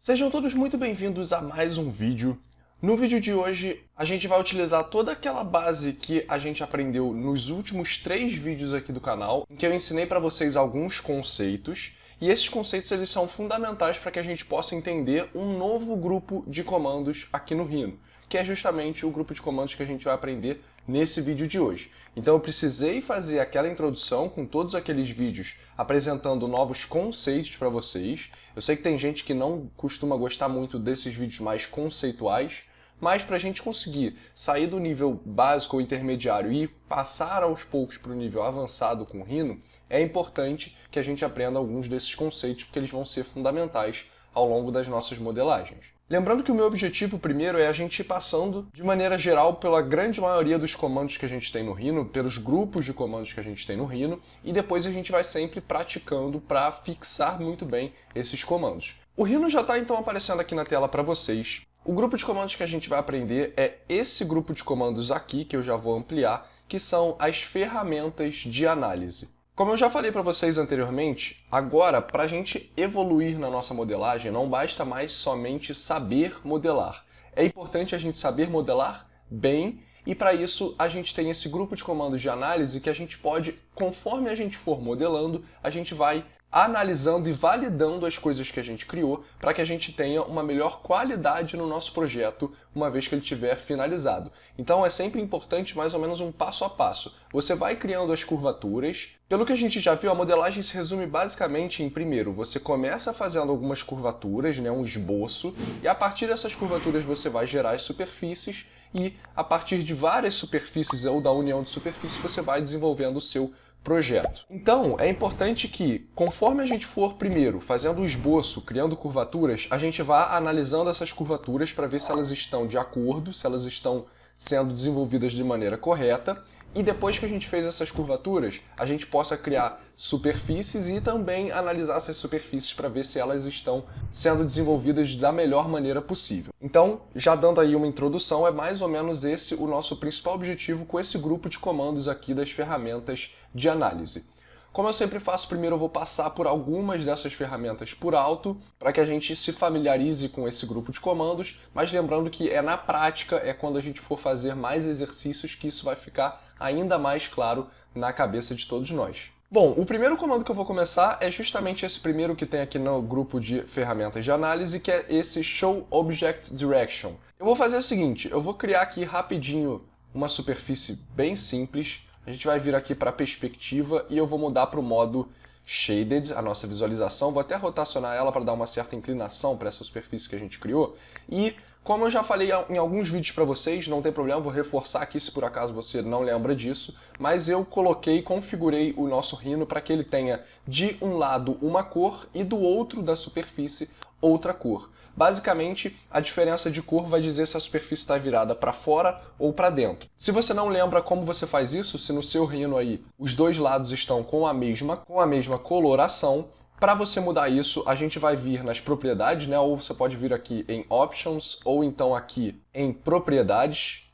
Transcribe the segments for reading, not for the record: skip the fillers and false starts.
Sejam todos muito bem-vindos a mais um vídeo. No vídeo de hoje, a gente vai utilizar toda aquela base que a gente aprendeu nos últimos 3 vídeos aqui do canal, em que eu ensinei para vocês alguns conceitos, e esses conceitos eles são fundamentais para que a gente possa entender um novo grupo de comandos aqui no Rhino, que é justamente o grupo de comandos que a gente vai aprender nesse vídeo de hoje. Então eu precisei fazer aquela introdução com todos aqueles vídeos apresentando novos conceitos para vocês. Eu sei que tem gente que não costuma gostar muito desses vídeos mais conceituais, mas para a gente conseguir sair do nível básico ou intermediário e passar aos poucos para o nível avançado com o Rhino, é importante que a gente aprenda alguns desses conceitos, porque eles vão ser fundamentais ao longo das nossas modelagens. Lembrando que o meu objetivo primeiro é a gente ir passando de maneira geral pela grande maioria dos comandos que a gente tem no Rhino, pelos grupos de comandos que a gente tem no Rhino, e depois a gente vai sempre praticando para fixar muito bem esses comandos. O Rhino já está então aparecendo aqui na tela para vocês. O grupo de comandos que a gente vai aprender é esse grupo de comandos aqui, que eu já vou ampliar, que são as ferramentas de análise. Como eu já falei para vocês anteriormente, agora, para a gente evoluir na nossa modelagem, não basta mais somente saber modelar. É importante a gente saber modelar bem, e para isso a gente tem esse grupo de comandos de análise que a gente pode, conforme a gente for modelando, a gente vai analisando e validando as coisas que a gente criou para que a gente tenha uma melhor qualidade no nosso projeto uma vez que ele estiver finalizado. Então é sempre importante mais ou menos um passo a passo. Você vai criando as curvaturas. Pelo que a gente já viu, a modelagem se resume basicamente em, primeiro, você começa fazendo algumas curvaturas, um esboço, e a partir dessas curvaturas você vai gerar as superfícies e a partir de várias superfícies ou da união de superfícies você vai desenvolvendo o seu projeto. Então, é importante que, conforme a gente for primeiro fazendo o esboço, criando curvaturas, a gente vá analisando essas curvaturas para ver se elas estão de acordo, se elas estão sendo desenvolvidas de maneira correta, e depois que a gente fez essas curvaturas, a gente possa criar superfícies e também analisar essas superfícies para ver se elas estão sendo desenvolvidas da melhor maneira possível. Então, já dando aí uma introdução, é mais ou menos esse o nosso principal objetivo com esse grupo de comandos aqui das ferramentas de análise. Como eu sempre faço, primeiro eu vou passar por algumas dessas ferramentas por alto, para que a gente se familiarize com esse grupo de comandos, mas lembrando que é na prática, é quando a gente for fazer mais exercícios que isso vai ficar ainda mais claro na cabeça de todos nós. Bom, o primeiro comando que eu vou começar é justamente esse primeiro que tem aqui no grupo de ferramentas de análise, que é esse Show Object Direction. Eu vou fazer o seguinte, eu vou criar aqui rapidinho uma superfície bem simples. A gente vai vir aqui para a perspectiva e eu vou mudar para o modo Shaded, a nossa visualização. Vou até rotacionar ela para dar uma certa inclinação para essa superfície que a gente criou. E como eu já falei em alguns vídeos para vocês, não tem problema, vou reforçar aqui se por acaso você não lembra disso, mas eu configurei o nosso Rhino para que ele tenha de um lado uma cor e do outro da superfície outra cor. Basicamente, a diferença de cor vai dizer se a superfície está virada para fora ou para dentro. Se você não lembra como você faz isso, se no seu Rhino aí os dois lados estão com a mesma coloração, para você mudar isso, a gente vai vir nas propriedades, ou você pode vir aqui em Options, ou então aqui em Propriedades.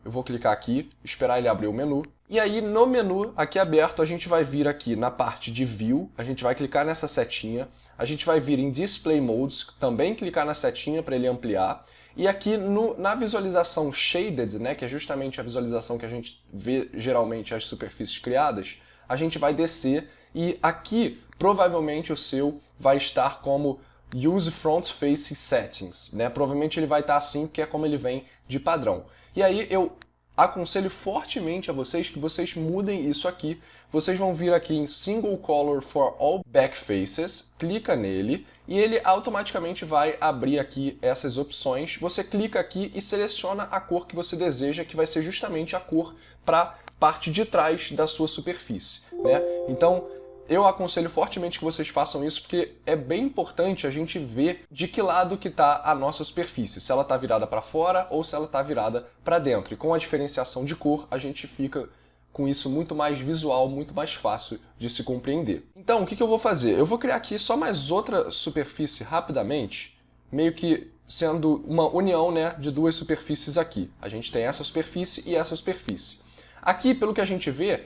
Eu vou clicar aqui, esperar ele abrir o menu. E aí, no menu aqui aberto, a gente vai vir aqui na parte de View, a gente vai clicar nessa setinha, a gente vai vir em Display Modes, também clicar na setinha para ele ampliar. E aqui na visualização Shaded, que é justamente a visualização que a gente vê geralmente as superfícies criadas, a gente vai descer e aqui provavelmente o seu vai estar como Use Front Face Settings. Provavelmente ele vai estar assim porque é como ele vem de padrão. E aí eu aconselho fortemente a vocês que vocês mudem isso aqui. Vocês vão vir aqui em Single Color for All Back Faces, clica nele e ele automaticamente vai abrir aqui essas opções. Você clica aqui e seleciona a cor que você deseja, que vai ser justamente a cor para a parte de trás da sua superfície. Então, eu aconselho fortemente que vocês façam isso, porque é bem importante a gente ver de que lado que está a nossa superfície, se ela está virada para fora ou se ela está virada para dentro. E com a diferenciação de cor, a gente fica com isso muito mais visual, muito mais fácil de se compreender. Então, o que eu vou fazer? Eu vou criar aqui só mais outra superfície rapidamente, meio que sendo uma união de duas superfícies aqui. A gente tem essa superfície e essa superfície. Aqui, pelo que a gente vê,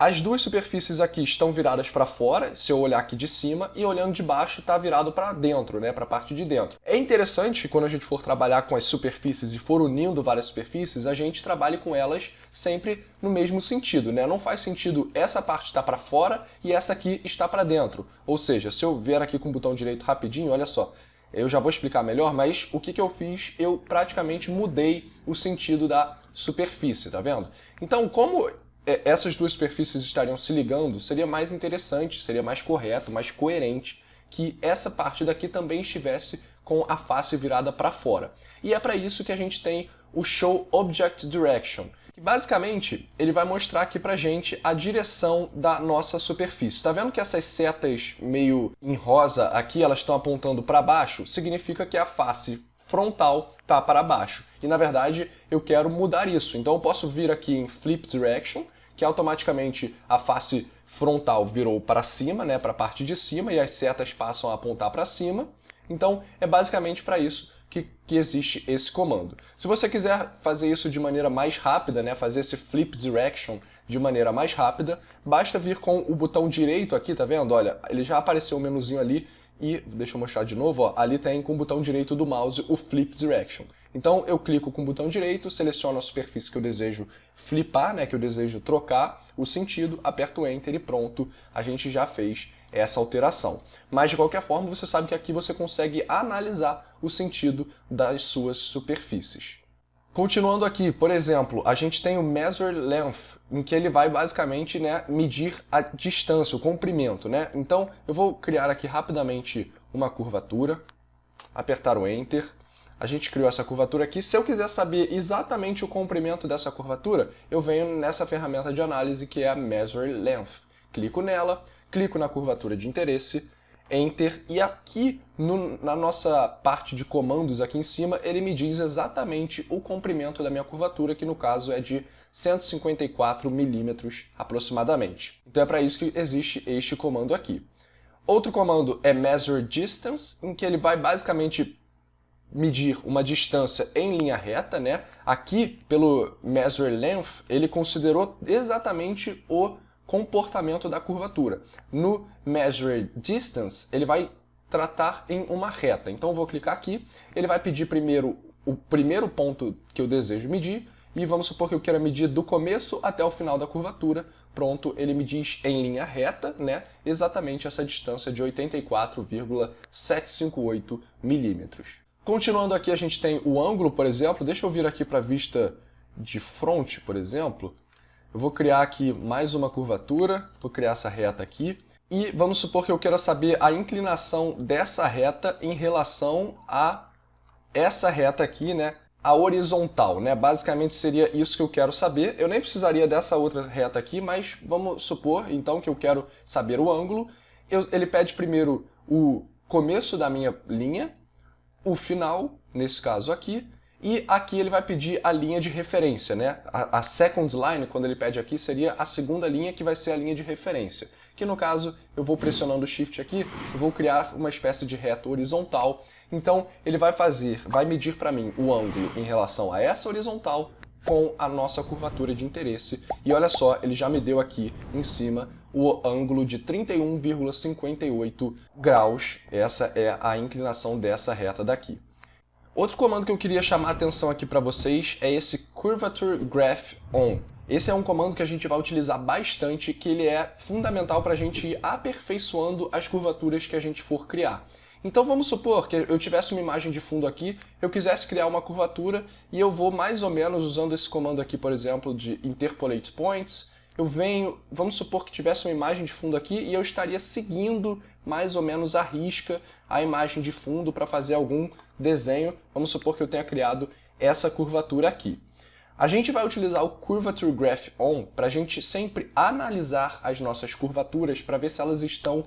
as duas superfícies aqui estão viradas para fora, se eu olhar aqui de cima, e olhando de baixo está virado para dentro, né, para a parte de dentro. É interessante que quando a gente for trabalhar com as superfícies e for unindo várias superfícies, a gente trabalhe com elas sempre no mesmo sentido, né? Não faz sentido essa parte estar para fora e essa aqui está para dentro. Ou seja, se eu vier aqui com o botão direito rapidinho, olha só, eu já vou explicar melhor, mas o que eu fiz? Eu praticamente mudei o sentido da superfície, tá vendo? Então, como essas duas superfícies estariam se ligando, seria mais interessante, seria mais correto, mais coerente que essa parte daqui também estivesse com a face virada para fora. E é para isso que a gente tem o Show Object Direction, que basicamente ele vai mostrar aqui pra gente a direção da nossa superfície. Tá vendo que essas setas meio em rosa aqui, elas estão apontando para baixo? Significa que a face frontal tá para baixo. E na verdade eu quero mudar isso. Então eu posso vir aqui em Flip Direction, que automaticamente a face frontal virou para cima, né, para a parte de cima, e as setas passam a apontar para cima. Então é basicamente para isso que existe esse comando. Se você quiser fazer isso de maneira mais rápida, né, fazer esse Flip Direction de maneira mais rápida, basta vir com o botão direito aqui, tá vendo? Olha, ele já apareceu o menuzinho ali, e deixa eu mostrar de novo, ó, ali tem com o botão direito do mouse o Flip Direction. Então eu clico com o botão direito, seleciono a superfície que eu desejo flipar, né, que eu desejo trocar o sentido, aperto o Enter e pronto, a gente já fez essa alteração. Mas de qualquer forma, você sabe que aqui você consegue analisar o sentido das suas superfícies. Continuando aqui, por exemplo, a gente tem o Measure Length, em que ele vai basicamente, né, medir a distância, o comprimento, né? Então eu vou criar aqui rapidamente uma curvatura, apertar o Enter. A gente criou essa curvatura aqui. Se eu quiser saber exatamente o comprimento dessa curvatura, eu venho nessa ferramenta de análise que é a Measure Length. Clico nela, clico na curvatura de interesse, Enter, e aqui na nossa parte de comandos aqui em cima, ele me diz exatamente o comprimento da minha curvatura, que no caso é de 154 milímetros aproximadamente. Então é para isso que existe este comando aqui. Outro comando é Measure Distance, em que ele vai basicamente medir uma distância em linha reta, né? Aqui, pelo Measure Length, ele considerou exatamente o comportamento da curvatura. No Measure Distance, ele vai tratar em uma reta. Então eu vou clicar aqui, ele vai pedir primeiro o primeiro ponto que eu desejo medir, e vamos supor que eu queira medir do começo até o final da curvatura. Pronto, ele me diz em linha reta, né, exatamente essa distância de 84,758 milímetros. Continuando aqui, a gente tem o ângulo, por exemplo. Deixa eu vir aqui para a vista de front, por exemplo. Eu vou criar aqui mais uma curvatura, vou criar essa reta aqui. E vamos supor que eu queira saber a inclinação dessa reta em relação a essa reta aqui, né? A horizontal, né? Basicamente seria isso que eu quero saber. Eu nem precisaria dessa outra reta aqui, mas vamos supor então que eu quero saber o ângulo. Ele pede primeiro o começo da minha linha, o final, nesse caso aqui, e aqui ele vai pedir a linha de referência, né? A second line, quando ele pede aqui, seria a segunda linha, que vai ser a linha de referência. Que no caso, eu vou pressionando o Shift aqui, eu vou criar uma espécie de reta horizontal. Então, ele vai medir para mim o ângulo em relação a essa horizontal com a nossa curvatura de interesse. E olha só, ele já me deu aqui em cima o ângulo de 31,58 graus. Essa é a inclinação dessa reta daqui. Outro comando que eu queria chamar a atenção aqui para vocês é esse Curvature Graph On. Esse é um comando que a gente vai utilizar bastante, que ele é fundamental para a gente ir aperfeiçoando as curvaturas que a gente for criar. Então vamos supor que eu tivesse uma imagem de fundo aqui, eu quisesse criar uma curvatura e eu vou mais ou menos usando esse comando aqui, por exemplo, de Interpolate Points. Eu venho, vamos supor que tivesse uma imagem de fundo aqui e eu estaria seguindo mais ou menos à risca a imagem de fundo para fazer algum desenho. Vamos supor que eu tenha criado essa curvatura aqui. A gente vai utilizar o Curvature Graph On para a gente sempre analisar as nossas curvaturas para ver se elas estão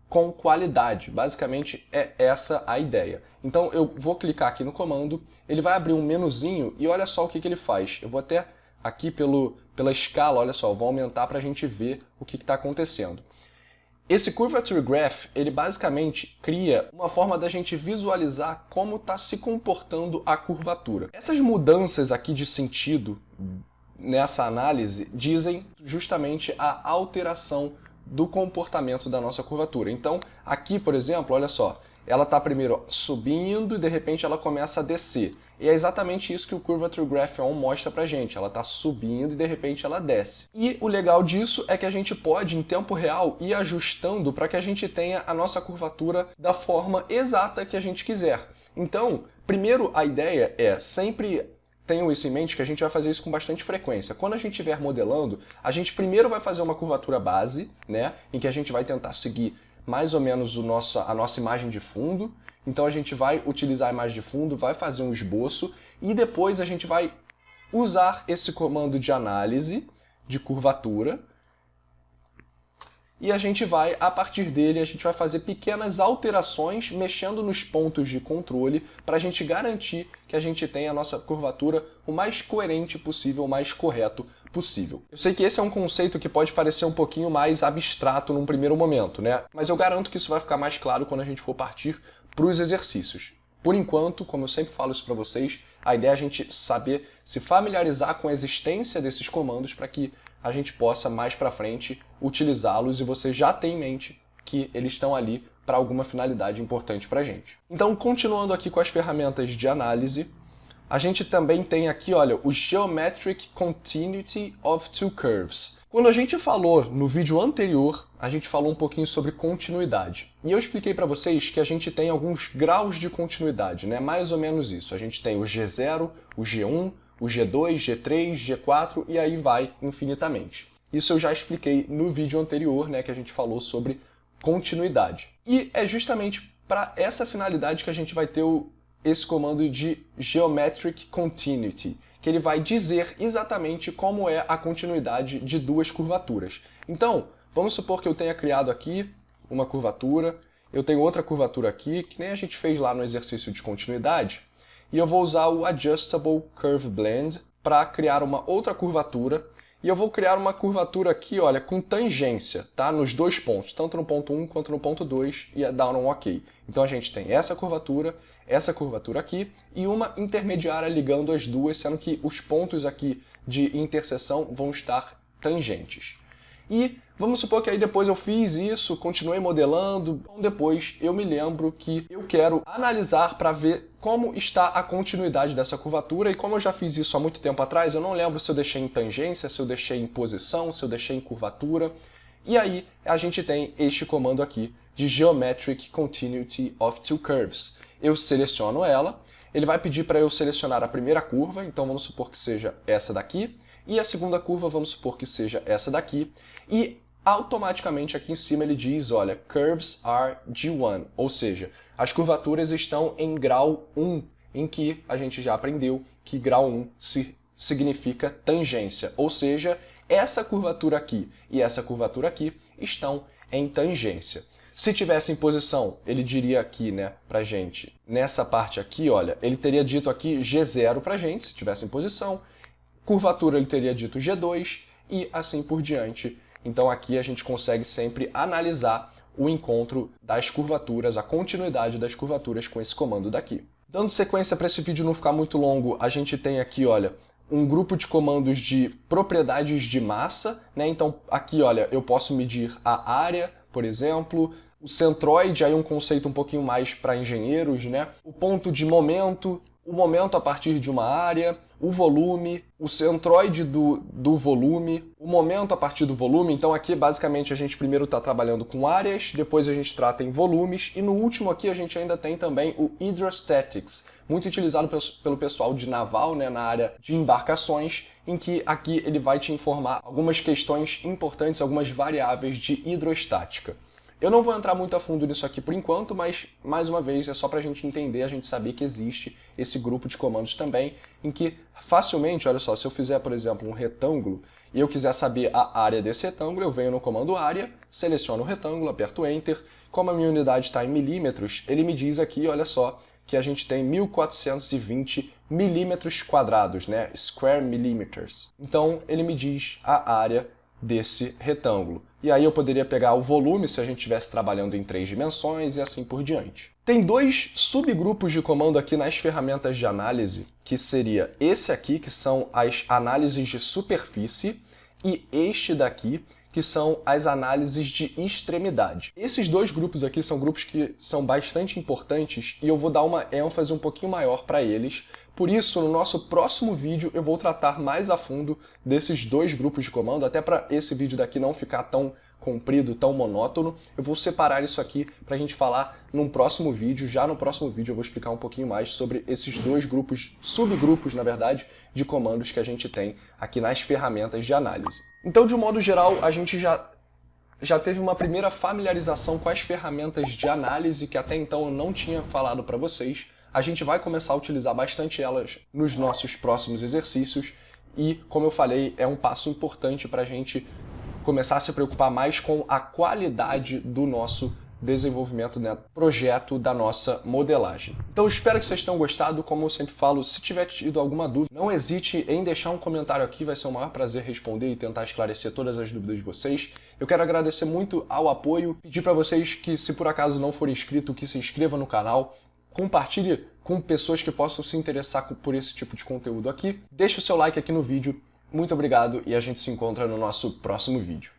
com qualidade. Basicamente é essa a ideia. Então eu vou clicar aqui no comando, ele vai abrir um menuzinho e olha só o que ele faz. Eu vou até aqui pela escala, olha só, eu vou aumentar para a gente ver o que está acontecendo. Esse Curvature Graph, ele basicamente cria uma forma da gente visualizar como está se comportando a curvatura. Essas mudanças aqui de sentido nessa análise dizem justamente a alteração do comportamento da nossa curvatura. Então, aqui, por exemplo, olha só, ela está primeiro subindo e de repente ela começa a descer. E é exatamente isso que o Curvature Graph On mostra pra gente. Ela está subindo e de repente ela desce. E o legal disso é que a gente pode, em tempo real, ir ajustando para que a gente tenha a nossa curvatura da forma exata que a gente quiser. Então, primeiro a ideia é sempre tenham isso em mente que a gente vai fazer isso com bastante frequência. Quando a gente estiver modelando, a gente primeiro vai fazer uma curvatura base, né, em que a gente vai tentar seguir mais ou menos a nossa imagem de fundo. Então a gente vai utilizar a imagem de fundo, vai fazer um esboço e depois a gente vai usar esse comando de análise de curvatura e a gente vai, a partir dele, a gente vai fazer pequenas alterações mexendo nos pontos de controle para a gente garantir que a gente tenha a nossa curvatura o mais coerente possível, o mais correto possível. Eu sei que esse é um conceito que pode parecer um pouquinho mais abstrato num primeiro momento, né? Mas eu garanto que isso vai ficar mais claro quando a gente for partir para os exercícios. Por enquanto, como eu sempre falo isso para vocês, a ideia é a gente saber se familiarizar com a existência desses comandos para que a gente possa mais para frente utilizá-los e você já tem em mente que eles estão ali para alguma finalidade importante para a gente. Então, continuando aqui com as ferramentas de análise, a gente também tem aqui, olha, o Geometric Continuity of Two Curves. Quando a gente falou no vídeo anterior, a gente falou um pouquinho sobre continuidade. E eu expliquei para vocês que a gente tem alguns graus de continuidade, né? Mais ou menos isso. A gente tem o G0, o G1, o G2, G3, G4 e aí vai infinitamente. Isso eu já expliquei no vídeo anterior, né, que a gente falou sobre continuidade. E é justamente para essa finalidade que a gente vai ter esse comando de Geometric Continuity, que ele vai dizer exatamente como é a continuidade de duas curvaturas. Então, vamos supor que eu tenha criado aqui uma curvatura, eu tenho outra curvatura aqui, que nem a gente fez lá no exercício de continuidade, e eu vou usar o Adjustable Curve Blend para criar uma outra curvatura, e eu vou criar uma curvatura aqui, olha, com tangência, tá? Nos dois pontos, tanto no ponto 1 quanto no ponto 2, e dar um OK. Então a gente tem essa curvatura aqui, e uma intermediária ligando as duas, sendo que os pontos aqui de interseção vão estar tangentes. E vamos supor que aí depois eu fiz isso, continuei modelando, então depois eu me lembro que eu quero analisar para ver como está a continuidade dessa curvatura, e como eu já fiz isso há muito tempo atrás, eu não lembro se eu deixei em tangência, se eu deixei em posição, se eu deixei em curvatura, e aí a gente tem este comando aqui de Geometric Continuity of Two Curves. Eu seleciono ela, ele vai pedir para eu selecionar a primeira curva, então vamos supor que seja essa daqui, e a segunda curva vamos supor que seja essa daqui, e automaticamente aqui em cima ele diz, olha, Curves are G1, ou seja, as curvaturas estão em grau 1, em que a gente já aprendeu que grau 1 significa tangência, ou seja, essa curvatura aqui e essa curvatura aqui estão em tangência. Se tivesse em posição, ele diria aqui, né, pra gente, nessa parte aqui, olha, ele teria dito aqui G0 pra gente, se tivesse em posição, curvatura ele teria dito G2 e assim por diante. Então aqui a gente consegue sempre analisar o encontro das curvaturas, a continuidade das curvaturas com esse comando daqui. Dando sequência para esse vídeo não ficar muito longo, a gente tem aqui, olha, um grupo de comandos de propriedades de massa, né? Então aqui, olha, eu posso medir a área, por exemplo, o centroide, aí um conceito um pouquinho mais para engenheiros, né? O ponto de momento, o momento a partir de uma área, o volume, o centroide do volume, o momento a partir do volume. Então aqui basicamente a gente primeiro está trabalhando com áreas, depois a gente trata em volumes e no último aqui a gente ainda tem também o Hydrostatics, muito utilizado pelo pessoal de naval, né, na área de embarcações, em que aqui ele vai te informar algumas questões importantes, algumas variáveis de hidrostática. Eu não vou entrar muito a fundo nisso aqui por enquanto, mas, mais uma vez, é só para a gente entender, a gente saber que existe esse grupo de comandos também, em que facilmente, olha só, se eu fizer, por exemplo, um retângulo, e eu quiser saber a área desse retângulo, eu venho no comando área, seleciono o retângulo, aperto Enter, como a minha unidade está em milímetros, ele me diz aqui, olha só, que a gente tem 1420 milímetros quadrados, né? Square millimeters. Então, ele me diz a área desse retângulo. E aí eu poderia pegar o volume se a gente estivesse trabalhando em 3 dimensões e assim por diante. Tem dois subgrupos de comando aqui nas ferramentas de análise, que seria esse aqui, que são as análises de superfície, e este daqui, que são as análises de extremidade. Esses dois grupos aqui são grupos que são bastante importantes e eu vou dar uma ênfase um pouquinho maior para eles. Por isso, no nosso próximo vídeo, eu vou tratar mais a fundo desses dois grupos de comando, até para esse vídeo daqui não ficar tão comprido, tão monótono. Eu vou separar isso aqui para a gente falar num próximo vídeo. Já no próximo vídeo eu vou explicar um pouquinho mais sobre esses dois grupos, subgrupos, na verdade, de comandos que a gente tem aqui nas ferramentas de análise. Então, de um modo geral, a gente já teve uma primeira familiarização com as ferramentas de análise, que até então eu não tinha falado para vocês. A gente vai começar a utilizar bastante elas nos nossos próximos exercícios e, como eu falei, é um passo importante para a gente começar a se preocupar mais com a qualidade do nosso desenvolvimento, né, projeto da nossa modelagem. Então, espero que vocês tenham gostado. Como eu sempre falo, se tiver tido alguma dúvida, não hesite em deixar um comentário aqui, vai ser o maior prazer responder e tentar esclarecer todas as dúvidas de vocês. Eu quero agradecer muito ao apoio, pedir para vocês que, se por acaso não for inscrito, que se inscreva no canal, compartilhe com pessoas que possam se interessar por esse tipo de conteúdo aqui. Deixe o seu like aqui no vídeo. Muito obrigado e a gente se encontra no nosso próximo vídeo.